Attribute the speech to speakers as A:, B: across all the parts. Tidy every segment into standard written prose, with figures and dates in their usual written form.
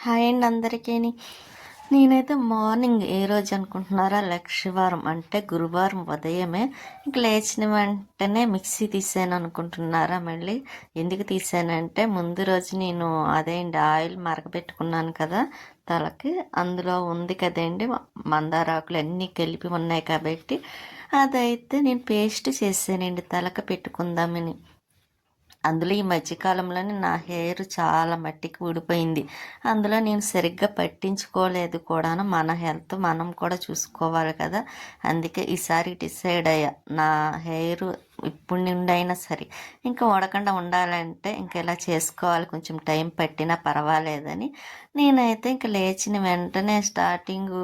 A: Hi అండి అందరికీని. నేనైతే morning ఏ రోజు అనుకుంటున్నారా, లక్షవారం అంటే గురువారం ఉదయమే ఇంక లేచిన వెంటనే మిక్సీ తీసాను అనుకుంటున్నారా. మళ్ళీ ఎందుకు తీసానంటే ముందు రోజు నేను అదేంటి ఆయిల్ మరగబెట్టుకున్నాను కదా తలకి, అందులో ఉంది కదండి మందారాకులు అన్నీ కలిపి ఉన్నాయి కాబట్టి అదైతే నేను పేస్ట్ చేసానండి తలకి పెట్టుకుందామని. అందులో ఈ మధ్యకాలంలోనే నా హెయిర్ చాలా మట్టికి ఊడిపోయింది. అందులో నేను సరిగ్గా పట్టించుకోలేదు కూడాను. మన హెల్త్ మనం కూడా చూసుకోవాలి కదా. అందుకే ఈసారి డిసైడ్ అయ్యా, నా హెయిర్ ఇప్పుడు నుండి అయినా సరే ఇంకా ఊడకుండా ఉండాలంటే ఇంక ఇలా చేసుకోవాలి, కొంచెం టైం పట్టినా పర్వాలేదని. నేనైతే ఇంక లేచిన వెంటనే స్టార్టింగు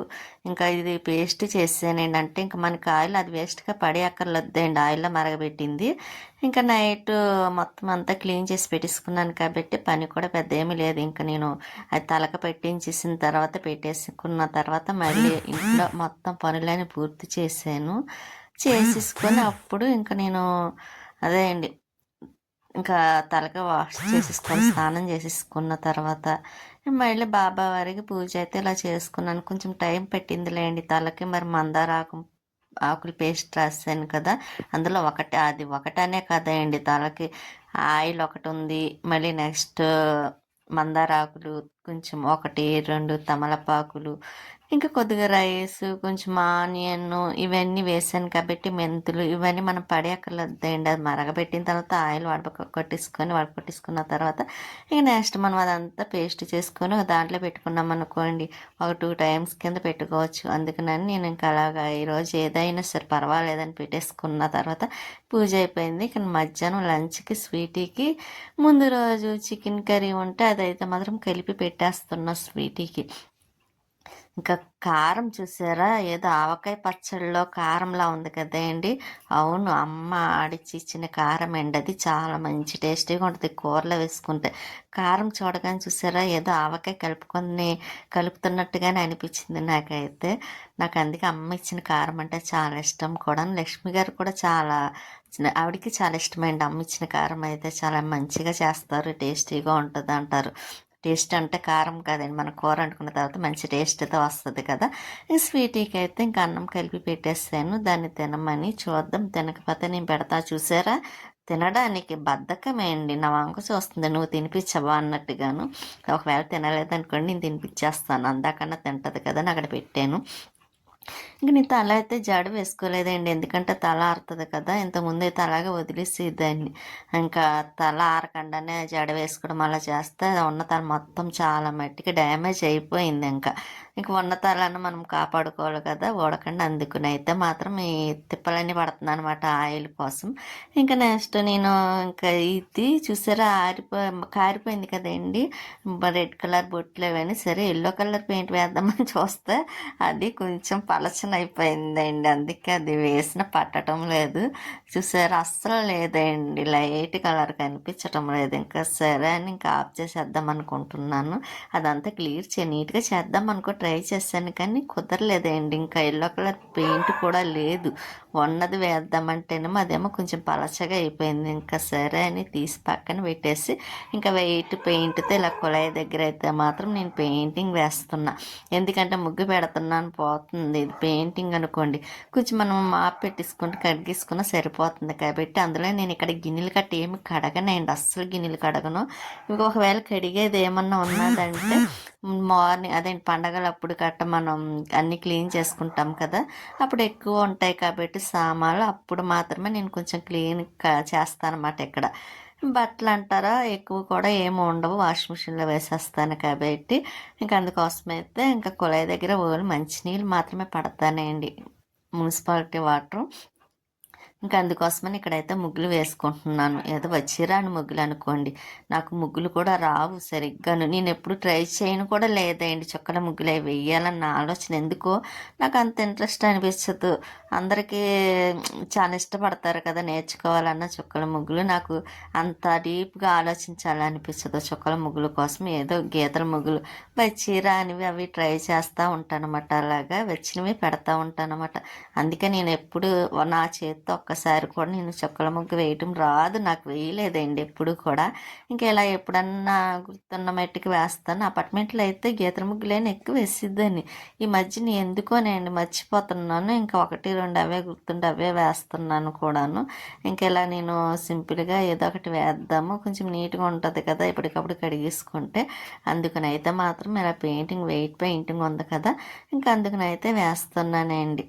A: ఇంకా ఇది పేస్ట్ చేసానండి. అంటే ఇంక మనకి ఆయిల్ అది వేస్ట్గా పడేయక్కర్లేదండి, ఆయిల్లో మరగబెట్టింది. ఇంకా నైట్ మొత్తం అంతా క్లీన్ చేసి పెట్టేసుకున్నాను కాబట్టి పని కూడా పెద్ద ఏమీ లేదు. ఇంకా నేను అది తలక పెట్టించేసిన తర్వాత పెట్టేసుకున్న తర్వాత మళ్ళీ ఇంట్లో మొత్తం పనులని పూర్తి చేశాను. చేసేసుకొని అప్పుడు ఇంకా నేను అదే అండి ఇంకా తలకి వాష్ చేసేసుకొని స్నానం చేసేసుకున్న తర్వాత మళ్ళీ బాబా వారికి పూజ అయితే ఇలా చేసుకున్నాను. కొంచెం టైం పెట్టిందిలేండి తలకి. మరి మందార ఆకులు పేస్ట్ రాసాను కదా, అందులో అది ఒకటనే కదండి తలకి ఆయిల్ ఒకటి ఉంది, మళ్ళీ నెక్స్ట్ మందార ఆకులు కొంచెం 1, 2 తమలపాకులు, ఇంకా కొద్దిగా రైస్, కొంచెం ఆనియన్ ఇవన్నీ వేసాను కాబట్టి మెంతులు ఇవన్నీ మనం పడేయక్కర్లేదండి. అది మరగబెట్టిన తర్వాత ఆయిల్ వడకొట్టేసుకున్న తర్వాత ఇక నెక్స్ట్ మనం అదంతా పేస్ట్ చేసుకొని దాంట్లో పెట్టుకున్నాం అనుకోండి, ఒక 2 టైమ్స్ కింద పెట్టుకోవచ్చు. అందుకనని నేను ఇంకా అలాగా ఈరోజు ఏదైనా సరే పర్వాలేదని పెట్టేసుకున్న తర్వాత పూజ అయిపోయింది. ఇక మధ్యాహ్నం లంచ్కి స్వీటీకి ముందు రోజు చికెన్ కర్రీ ఉంటే అదైతే మాత్రం కలిపి పెట్టేస్తున్నా స్వీటీకి. ఇంకా కారం చూసారా, ఏదో ఆవకాయ పచ్చడిలో కారంలా ఉంది కదండి. అవును, అమ్మ ఆడిచి ఇచ్చిన కారం అండి. అది చాలా మంచి టేస్టీగా ఉంటుంది కూరలో వేసుకుంటే. కారం చూడగానే చూసారా, ఏదో ఆవకాయ కలుపుతున్నట్టుగానే అనిపించింది నాకైతే. నాకు అందుకే అమ్మ ఇచ్చిన కారం అంటే చాలా ఇష్టం కూడా. లక్ష్మి గారు కూడా చాలా, ఆవిడకి చాలా ఇష్టమైంది అమ్మ ఇచ్చిన కారం అయితే. చాలా మంచిగా చేస్తారు, టేస్టీగా ఉంటుంది అంటారు. టేస్ట్ అంటే కారం కాదండి, మన కూర వండుకున్న తర్వాత మంచి టేస్ట్తో వస్తుంది కదా. ఈ స్వీటీకి అయితే ఇంకా అన్నం కలిపి పెట్టేస్తాను, దాన్ని తినమని. చూద్దాం, తినకపోతే నేను పెడతా. చూసారా, తినడానికి బద్ధకమే అండి. నా వంక చూస్తుంది, నువ్వు తినిపించవా అన్నట్టుగాను. ఒకవేళ తినలేదనుకోండి నేను తినిపించేస్తాను, అందాకన్నా తింటది కదా అని అక్కడ పెట్టాను. ఇంక నేను తల అయితే జడ వేసుకోలేదండి, ఎందుకంటే తల ఆరుతుంది కదా. ఇంతకుముందు అయితే అలాగే వదిలేసేదాన్ని. ఇంకా తల ఆరకుండానే జడ వేసుకోవడం అలా చేస్తే ఉన్న తల మొత్తం చాలా మట్టికి డ్యామేజ్ అయిపోయింది. ఇంక ఉన్న తలను మనం కాపాడుకోవాలి కదా ఊడకండి. అందుకుని అయితే మాత్రం ఈ తిప్పలన్నీ పడుతుంది అనమాట ఆయిల్ కోసం. ఇంకా నెక్స్ట్ నేను ఇంకా ఇది చూసారా, కారిపోయింది కదండి రెడ్ కలర్ బొట్లు అవన్నీ. సరే ఎల్లో కలర్ పెయింట్ వేద్దామని చూస్తే అది కొంచెం పలచన అయిపోయిందండి, అందుకే అది వేసిన పట్టడం లేదు. చూసారు, అస్సలు లేదండి, లైట్ కలర్ కనిపించటం లేదు. ఇంకా సరే అని ఇంకా ఆఫ్ చేసేద్దాం అనుకుంటున్నాను. అదంతా క్లియర్ నీట్గా చేద్దాం అనుకో ట్రై చేశాను కానీ కుదరలేదండి. ఇంకా ఎల్లో కలర్ పెయింట్ కూడా లేదు, ఉన్నది వేద్దామంటేనేమో అదేమో కొంచెం పలచగా అయిపోయింది. ఇంకా సరే అని తీసి పక్కన పెట్టేసి ఇంకా వెయిట్ పెయింట్తో ఇలా కుళాయి దగ్గర అయితే మాత్రం నేను పెయింటింగ్ వేస్తున్నా. ఎందుకంటే ముగ్గు పెడుతున్నాను పోతుంది, ఇది పెయింటింగ్ అనుకోండి కొంచెం మనం మాప్ పెట్టేసుకుంటే కడిగేసుకున్నా సరిపోతుంది కాబట్టి అందులో నేను ఇక్కడ గిన్నెలు కట్టి ఏమి కడగనండి, అస్సలు గిన్నెలు కడగను. ఒకవేళ కడిగేది ఏమన్నా ఉన్నదంటే మార్నింగ్ అదే పండగలు అప్పుడు కట్ట మనం అన్నీ క్లీన్ చేసుకుంటాం కదా, అప్పుడు ఎక్కువ ఉంటాయి కాబట్టి సామాన్లు, అప్పుడు మాత్రమే నేను కొంచెం క్లీన్ చేస్తాను అన్నమాట. ఇక్కడ బట్టలు అంటారా ఎక్కువ కూడా ఏమి ఉండవు, వాషింగ్ మిషన్లో వేసేస్తాను కాబట్టి ఇంకా అందుకోసమైతే ఇంకా కుళాయి దగ్గర ఓన్లీ మంచినీళ్ళు మాత్రమే పడతానండి, మున్సిపాలిటీ వాటర్. ఇంకా అందుకోసమని ఇక్కడైతే ముగ్గులు వేసుకుంటున్నాను. ఏదో వచ్చిరాని ముగ్గులు అనుకోండి, నాకు ముగ్గులు కూడా రావు సరిగ్గాను. నేను ఎప్పుడు ట్రై చేయను కూడా లేదండి చుక్కల ముగ్గులు అవి వేయాలన్న ఆలోచన, ఎందుకో నాకు అంత ఇంట్రెస్ట్ అనిపించదు. అందరికీ చాలా ఇష్టపడతారు కదా నేర్చుకోవాలన్న చుక్కల ముగ్గులు, నాకు అంత డీప్గా ఆలోచించాలనిపించదు చుక్కల ముగ్గుల కోసం. ఏదో గీతల ముగ్గులు వచ్చిరా అనివి అవి ట్రై చేస్తూ ఉంటానన్నమాట, అలాగా వచ్చినవి పెడతా ఉంటానన్నమాట. అందుకే నేను ఎప్పుడు నా చేతితో ఒక్కసారి కూడా నేను చుక్కల ముగ్గు వేయటం రాదు, నాకు వేయలేదండి ఎప్పుడు కూడా. ఇంకా ఇలా ఎప్పుడన్నా గుర్తున్న మట్టికి వేస్తాను. అపార్ట్మెంట్లో అయితే గీతల ముగ్గులేని ఎక్కువ వేసిద్దని. ఈ మధ్యన ఎందుకోనండి మర్చిపోతున్నాను. ఇంకా 1, 2 అవే గుర్తుంటే అవే వేస్తున్నాను కూడాను. ఇంకా ఇలా నేను సింపుల్గా ఏదో ఒకటి వేద్దాము, కొంచెం నీట్గా ఉంటుంది కదా ఎప్పటికప్పుడు కడిగేసుకుంటే. అందుకని అయితే మాత్రం ఇలా వెయిట్ పెయింటింగ్ ఉంది కదా, ఇంకా అందుకని అయితే వేస్తున్నానండి.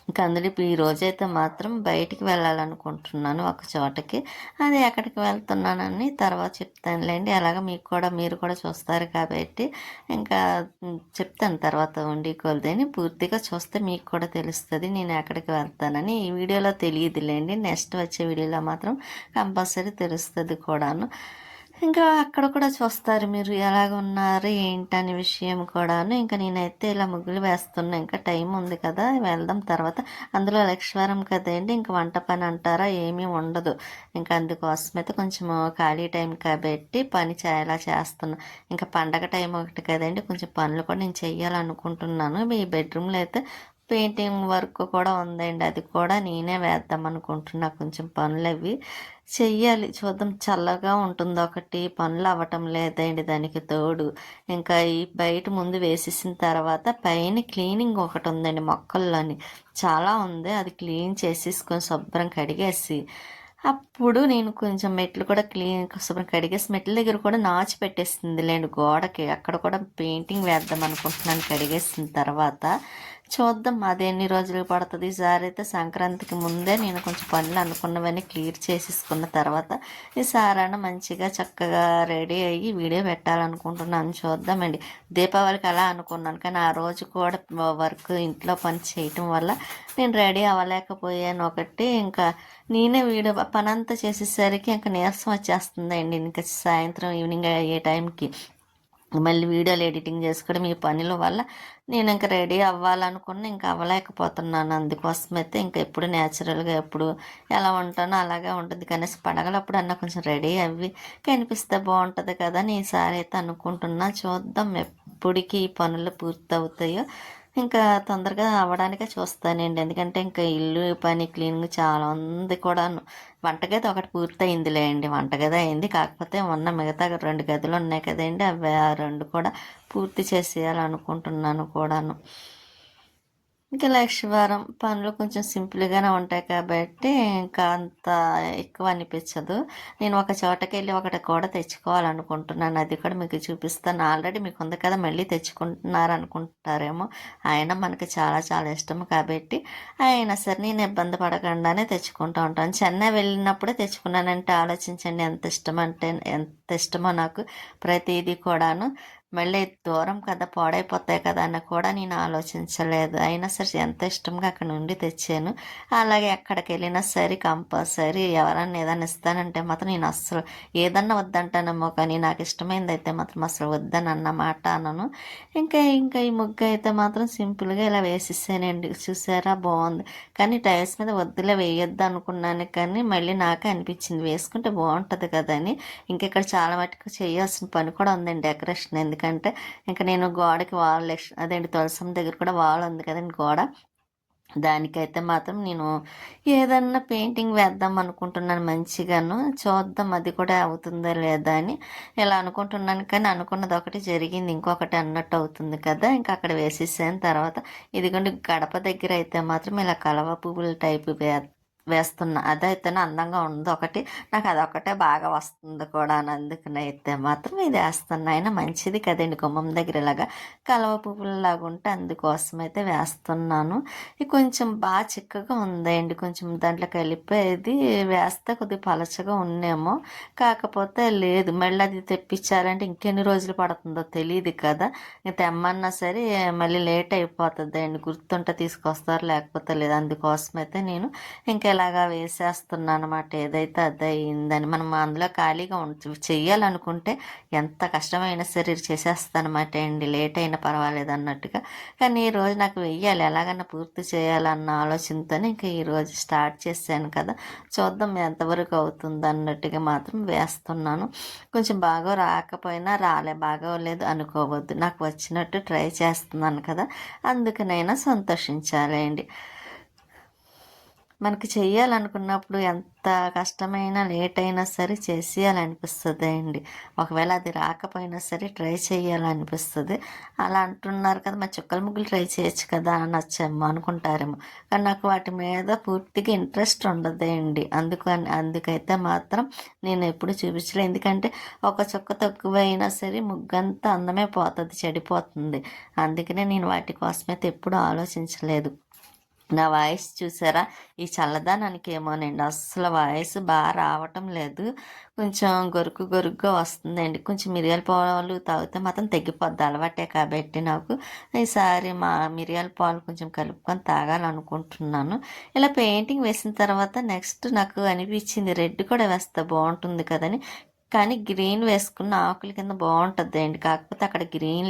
A: ఇంకా అందులో ఈ రోజైతే మాత్రం బయటికి వెళ్ళాలనుకుంటున్నాను ఒక చోటకి. అది ఎక్కడికి వెళ్తున్నానని తర్వాత చెప్తానులేండి. అలాగా మీరు కూడా చూస్తారు కాబట్టి ఇంకా చెప్తాను తర్వాత ఉండి కొలదని. పూర్తిగా చూస్తే మీకు కూడా తెలుస్తుంది నేను ఎక్కడికి వెళ్తానని. ఈ వీడియోలో తెలియదులేండి, నెక్స్ట్ వచ్చే వీడియోలో మాత్రం కంపల్సరీ తెలుస్తుంది కూడాను. ఇంకా అక్కడ కూడా చూస్తారు మీరు ఎలాగ ఉన్నారు ఏంటనే విషయం కూడాను. ఇంకా నేనైతే ఇలా ముగ్గులు వేస్తున్నా, ఇంకా టైం ఉంది కదా వెళ్దాం తర్వాత. అందులో లక్ష్మీవారం కదండి, ఇంకా వంట పని అంటారా ఏమీ ఉండదు. ఇంకా అందుకోసమైతే కొంచెం ఖాళీ టైం కాబట్టి పని చాలా చేస్తున్నా. ఇంకా పండగ టైం ఒకటి కదండి, కొంచెం పనులు కూడా నేను చెయ్యాలనుకుంటున్నాను. ఈ బెడ్రూమ్లో అయితే పెయింటింగ్ వర్క్ కూడా ఉందండి, అది కూడా నేనే వేద్దాం అనుకుంటున్నా. కొంచెం పనులు అవి చెయ్యాలి, చూద్దాం. చల్లగా ఉంటుంది ఒకటి, పనులు అవ్వటం లేదండి దానికి తోడు. ఇంకా ఈ బయట ముందు వేసేసిన తర్వాత పైన క్లీనింగ్ ఒకటి ఉందండి మొక్కల్లోని, చాలా ఉంది. అది క్లీన్ చేసేసుకొని శుభ్రం కడిగేసి అప్పుడు నేను కొంచెం మెట్లు కూడా శుభ్రం కడిగేసి మెట్ల దగ్గర కూడా నాచు పెట్టేస్తుంది లేండి గోడకి, అక్కడ కూడా పెయింటింగ్ వేద్దాం అనుకుంటున్నాను కడిగేసిన తర్వాత. చూద్దాం అది ఎన్ని రోజులు పడుతుంది. ఈసారి అయితే సంక్రాంతికి ముందే నేను కొంచెం పనులు అనుకున్నవన్నీ క్లియర్ చేసేసుకున్న తర్వాత ఈసారైనా మంచిగా చక్కగా రెడీ అయ్యి వీడియో పెట్టాలనుకుంటున్నాను. చూద్దామండి. దీపావళికి అలా అనుకున్నాను, కానీ ఆ రోజు కూడా వర్క్ ఇంట్లో పని చేయటం వల్ల నేను రెడీ అవ్వలేకపోయాను ఒకటి. ఇంకా నేనే వీడియో పని అంతా చేసేసరికి ఇంకా నీరసం వచ్చేస్తుందండి. ఇంకా సాయంత్రం ఈవినింగ్ అయ్యే టైంకి మళ్ళీ వీడియోలు ఎడిటింగ్ చేసుకోవడం ఈ పనుల వల్ల నేను ఇంకా రెడీ అవ్వాలనుకున్న ఇంకా అవ్వలేకపోతున్నాను. అందుకోసమైతే ఇంకా ఎప్పుడు న్యాచురల్గా ఎప్పుడు ఎలా ఉంటానో అలాగే ఉంటుంది. కనీసం పండగలప్పుడు అన్నా కొంచెం రెడీ అవి కనిపిస్తే బాగుంటుంది కదా అని ఈసారి అయితే అనుకుంటున్నా. చూద్దాం ఎప్పటికి ఈ పనులు పూర్తవుతాయో. ఇంకా తొందరగా అవ్వడానికే చూస్తానండి, ఎందుకంటే ఇంకా ఇల్లు పని క్లీనింగ్ చాలా ఉంది కూడాను. వంటగది ఒకటి పూర్తయిందిలే అండి, వంటగది అయింది. కాకపోతే ఉన్న మిగతా 2 గదులు ఉన్నాయి కదండి, అవి ఆ 2 కూడా పూర్తి చేసేయాలనుకుంటున్నాను కూడాను. ఇంకా లక్షవారం పనులు కొంచెం సింపుల్గానే ఉంటాయి కాబట్టి ఇంకా అంత ఎక్కువ అనిపించదు. నేను ఒక చోటకి వెళ్ళి ఒకటి కూడా తెచ్చుకోవాలనుకుంటున్నాను, అది కూడా మీకు చూపిస్తాను. ఆల్రెడీ మీకు ఉంది కదా, మళ్ళీ తెచ్చుకుంటున్నారు అనుకుంటారేమో. ఆయన మనకి చాలా చాలా ఇష్టం కాబట్టి అయినా సరే నేను ఇబ్బంది పడకుండానే తెచ్చుకుంటూ ఉంటాను. చెన్నై వెళ్ళినప్పుడే తెచ్చుకున్నానంటే ఆలోచించండి ఎంత ఇష్టమో నాకు ప్రతిదీ కూడాను. మళ్ళీ దూరం కదా, పాడైపోతాయి కదా అని కూడా నేను ఆలోచించలేదు. అయినా సరే ఎంత ఇష్టంగా అక్కడ నుండి తెచ్చాను. అలాగే ఎక్కడికి వెళ్ళినా సరే కంపల్సరీ ఎవరన్నా ఏదైనా ఇస్తానంటే మాత్రం నేను అస్సలు ఏదన్నా వద్దంటానేమో, కానీ నాకు ఇష్టమైనది అయితే మాత్రం అసలు వద్దని అన్నమాట అనను. ఇంకా ఈ ముగ్గు అయితే మాత్రం సింపుల్గా ఇలా వేసేసానండి. చూసారా బాగుంది, కానీ టైల్స్ మీద వద్దులే వేయొద్దు అనుకున్నాను, కానీ మళ్ళీ నాకే అనిపించింది వేసుకుంటే బాగుంటుంది కదా అని. ఇక్కడ చాలా మటుకు చేయాల్సిన పని కూడా ఉందండి డెకరేషన్. ఎందుకంటే ఇంకా నేను గోడకి అదేంటి తులసం దగ్గర కూడా వాల్ ఉంది కదండి గోడ, దానికైతే మాత్రం నేను ఏదన్నా పెయింటింగ్ వేద్దాం అనుకుంటున్నాను మంచిగాను. చూద్దాం అది కూడా అవుతుందా లేదా అని ఇలా అనుకుంటున్నాను. కానీ అనుకున్నది ఒకటి జరిగింది, ఇంకొకటి అన్నట్టు అవుతుంది కదా. ఇంకా అక్కడ వేసేసాను. తర్వాత ఇదిగోండి గడప దగ్గర అయితే మాత్రం ఇలా కలవ పువ్వుల టైపు వేస్తున్నా, అదైతేనే అందంగా ఉంది ఒకటి. నాకు అదొకటే బాగా వస్తుంది కూడా, అందుకని అయితే మాత్రం ఇది వేస్తున్నా. అయినా మంచిది కదండి గుమ్మం దగ్గర ఇలాగా కలవ పువ్వులాగా ఉంటే, అందుకోసం అయితే వేస్తున్నాను. ఇది కొంచెం బాగా చిక్కగా ఉందండి, కొంచెం దాంట్లో కలిపేది వేస్తే కొద్దిగా పలచగా ఉన్నేమో, కాకపోతే లేదు. మళ్ళీ అది తెప్పించాలంటే ఇంకెన్ని రోజులు పడుతుందో తెలియదు కదా. తెమ్మన్నా సరే మళ్ళీ లేట్ అయిపోతుంది అండి, గుర్తుంటే తీసుకొస్తారు లేకపోతే లేదు. అందుకోసం అయితే నేను ఇంకా ఇలాగా వేసేస్తున్నాను అనమాట. ఏదైతే అదే అయిందని మనం అందులో ఖాళీగా చెయ్యాలనుకుంటే ఎంత కష్టమైనా సరే చేసేస్తానమాట అండి, లేట్ అయినా పర్వాలేదు అన్నట్టుగా. కానీ ఈరోజు నాకు వెయ్యాలి, ఎలాగన్నా పూర్తి చేయాలన్న ఆలోచనతోనే ఇంకా ఈరోజు స్టార్ట్ చేశాను కదా. చూద్దాం ఎంతవరకు అవుతుంది అన్నట్టుగా మాత్రం వేస్తున్నాను. కొంచెం బాగా రాకపోయినా బాగోలేదు అనుకోవద్దు, నాకు వచ్చినట్టు ట్రై చేస్తున్నాను కదా, అందుకనైనా సంతోషించాలి అండి. మనకి చెయ్యాలనుకున్నప్పుడు ఎంత కష్టమైనా, లేట్ అయినా సరే చేసేయాలనిపిస్తదండి. ఒకవేళ అది రాకపోయినా సరే ట్రై చేయాలనిపిస్తది. అలా అంటున్నారు కదా! మరి చుక్కల ముగ్గులు ట్రై చేయొచ్చు కదా! అనొచ్చేమో అనుకుంటారేమో. కానీ నాకు వాటి మీద పూర్తిగా ఇంట్రెస్ట్ ఉండదండి. అందుకైతే మాత్రం నేనెప్పుడు చూపించలే. ఎందుకంటే ఒక చుక్క తక్కువైనా సరే ముగ్గంతా అందమే పోతది, చెడిపోతుంది. అందుకనే నేను వాటి కోసమైతే ఎప్పుడూ ఆలోచించలేదు. నా వాయిస్ చూసారా? ఈ చల్లదనానికేమోనండి అస్సలు వాయిస్ రావటం లేదు. కొంచెం గొరుకుగా వస్తుందండి. కొంచెం మిరియాల పాలు తాగితే మాత్రం తగ్గిపోద్ది. అలవాటే కాబట్టి నాకు. ఈసారి మిరియాల పాలు కొంచెం కలుపుకొని తాగాలనుకుంటున్నాను. ఇలా పెయింటింగ్ వేసిన తర్వాత నెక్స్ట్ నాకు అనిపించింది రెడ్ కూడా వేస్తే బాగుంటుంది కదని. కానీ గ్రీన్ వేసుకున్న ఆకుల కింద బాగుంటుందండి. కాకపోతే అక్కడ గ్రీన్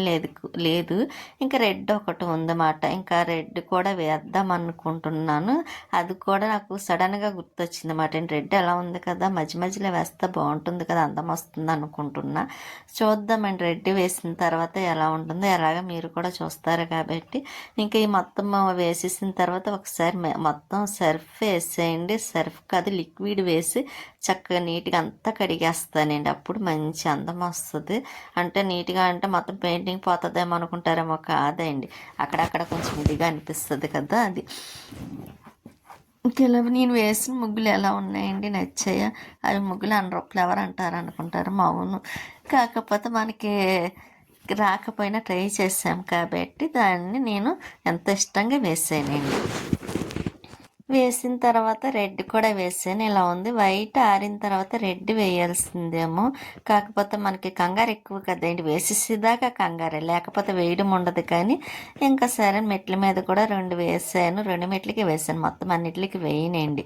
A: లేదు. ఇంకా రెడ్ ఒకటి ఉందన్నమాట. ఇంకా రెడ్ కూడా వేద్దాం అనుకుంటున్నాను. అది కూడా నాకు సడన్గా గుర్తొచ్చిందన్నమాట. రెడ్ ఎలా ఉంది కదా, మధ్య మధ్యలో వేస్తే బాగుంటుంది కదా, అందం వస్తుంది అనుకుంటున్నా. చూద్దామండి రెడ్ వేసిన తర్వాత ఎలా ఉంటుందో. ఎలాగ మీరు కూడా చూస్తారు కాబట్టి ఇంకా ఈ మొత్తం వేసేసిన తర్వాత ఒకసారి మొత్తం సర్ఫ్ వేసేయండి. సర్ఫ్ కాదు, లిక్విడ్ వేసి చక్కగా నీట్గా అంతా కడిగేస్తానండి. అప్పుడు మంచి అందం వస్తుంది. అంటే నీట్గా అంటే మొత్తం పెయింటింగ్ పోతుందేమో అనుకుంటారేమో, కాదండి. అక్కడక్కడ కొంచెం ఇదిగా అనిపిస్తుంది కదా, అది. ఇలా నేను వేసిన ముగ్గులు ఎలా ఉన్నాయండి, నచ్చాయా? అవి ముగ్గులు రూపాయలు ఎవరు అంటారు అనుకుంటారు. అవును, కాకపోతే మనకి రాకపోయినా ట్రై చేసాం కాబట్టి దాన్ని నేను ఎంత ఇష్టంగా వేసానండి. వేసిన తర్వాత రెడ్ కూడా వేసాను. ఇలా ఉంది. వైట్ ఆరిన తర్వాత రెడ్ వేయాల్సిందేమో. కాకపోతే మనకి కంగారు ఎక్కువ కదండి, వేసేసేదాకా కంగారే, లేకపోతే వేయడం ఉండదు. కానీ ఇంకా సరే మెట్ల మీద కూడా 2 వేసాను. 2 మెట్లకి వేసాను, మొత్తం అన్నిటికి వేయనండి.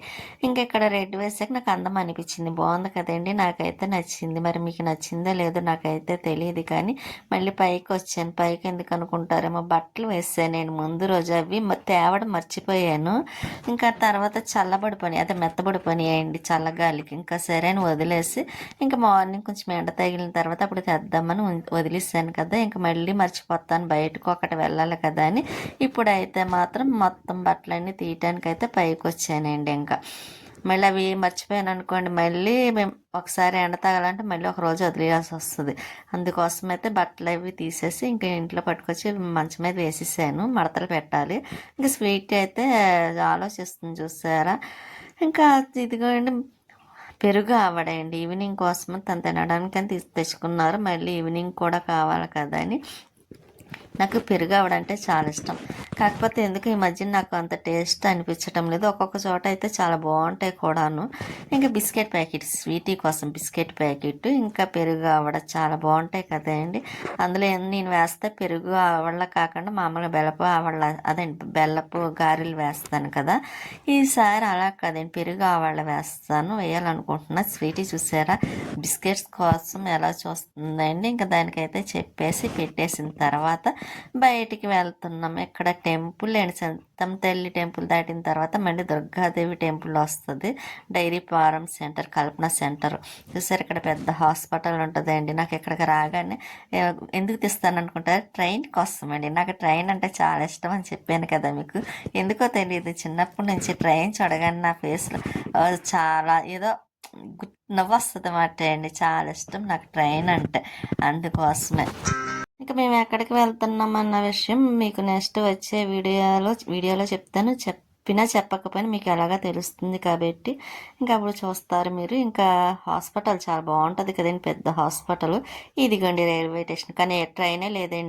A: ఇంకా ఇక్కడ రెడ్ వేసాక నాకు అందం అనిపించింది. బాగుంది కదండి, నాకైతే నచ్చింది. మరి మీకు నచ్చిందో లేదో నాకైతే తెలియదు. కానీ మళ్ళీ పైకి వచ్చాను. పైకి ఎందుకు అనుకుంటారేమో, బట్టలు వేసాను నేను ముందు రోజు. అవి తేవడం మర్చిపోయాను. ఇంకా తర్వాత అదే మెత్తబడిపోయాయండి చల్లగాలికి. ఇంకా సరే అని వదిలేసి ఇంకా మార్నింగ్ కొంచెం ఎండ తగిలిన తర్వాత అప్పుడు తెద్దామని వదిలేసాను కదా. ఇంకా మళ్ళీ మర్చిపోతాను, బయటకు ఒకటి వెళ్ళాలి కదా అని. ఇప్పుడైతే మాత్రం మొత్తం బట్టలన్నీ తీయటానికి అయితే పైకి వచ్చానండి. ఇంకా మళ్ళీ అవి మర్చిపోయాను అనుకోండి, మళ్ళీ మేము ఒకసారి ఎండ తగాలంటే మళ్ళీ ఒక రోజు వదిలేయాల్సి వస్తుంది. అందుకోసం అయితే బట్టలు అవి తీసేసి ఇంకా ఇంట్లో పట్టుకొచ్చి మంచం మీద వేసేసాను. మడతలు పెట్టాలి. ఇంకా స్వీట్ అయితే ఆలోచిస్తుంది చూసారా. ఇంకా ఇదిగోండి పెరుగు ఆవడండి. ఈవినింగ్ కోసం తను తినడానికని తెచ్చుకున్నారు. మళ్ళీ ఈవినింగ్ కూడా కావాలి కదా అని. నాకు పెరుగు ఆవడంటే చాలా ఇష్టం. కాకపోతే ఎందుకు ఈ మధ్య నాకు అంత టేస్ట్ అనిపించటం లేదు. ఒక్కొక్క చోట అయితే చాలా బాగుంటాయి కూడాను. ఇంకా బిస్కెట్ ప్యాకెట్, స్వీటీ కోసం బిస్కెట్ ప్యాకెట్, ఇంకా పెరుగు ఆవడ చాలా బాగుంటాయి కదండి. అందులో నేను వేస్తే పెరుగు ఆవళ్ళ కాకుండా మామూలుగా బెల్లపు గారెలు వేస్తాను కదా. ఈసారి అలా కదండి, పెరుగు ఆవళ్ళ వేయాలనుకుంటున్నా. స్వీటీ చూసారా, బిస్కెట్స్ కోసం ఎలా చూస్తుందండి. ఇంకా దానికైతే చెప్పేసి పెట్టేసిన తర్వాత బయటికి వెళ్తున్నాం. ఇక్కడ టెంపుల్ అండ్ సంతం తల్లి టెంపుల్ దాటిన తర్వాత మళ్ళీ దుర్గాదేవి టెంపుల్ వస్తుంది. డైరీ ఫారం సెంటర్, కల్పన సెంటర్ చూసారు. ఇక్కడ పెద్ద హాస్పిటల్ ఉంటుందండి. నాకు ఇక్కడికి రాగానే ఎందుకు తీస్తాను అనుకుంటారు, ట్రైన్ కోసం అండి. నాకు ట్రైన్ అంటే చాలా ఇష్టం అని చెప్పాను కదా మీకు. ఎందుకో తెలియదు, చిన్నప్పటి నుంచి ట్రైన్ చూడగానే నా ఫేస్లో చాలా ఏదో నవ్వు వస్తుంది అన్నమాట అండి. చాలా ఇష్టం నాకు ట్రైన్ అంటే, అందుకోసమే. ఇంకా మేము ఎక్కడికి వెళ్తున్నాం అన్న విషయం మీకు నెక్స్ట్ వచ్చే వీడియోలో చెప్తాను. చెప్పకపోయినా మీకు ఎలాగా తెలుస్తుంది కాబట్టి ఇంకా అప్పుడు చూస్తారు మీరు. ఇంకా హాస్పిటల్ చాలా బాగుంటుంది కదండి, పెద్ద హాస్పిటల్. ఇదిగోండి రైల్వే స్టేషన్, కానీ ట్రైనే లేదండి.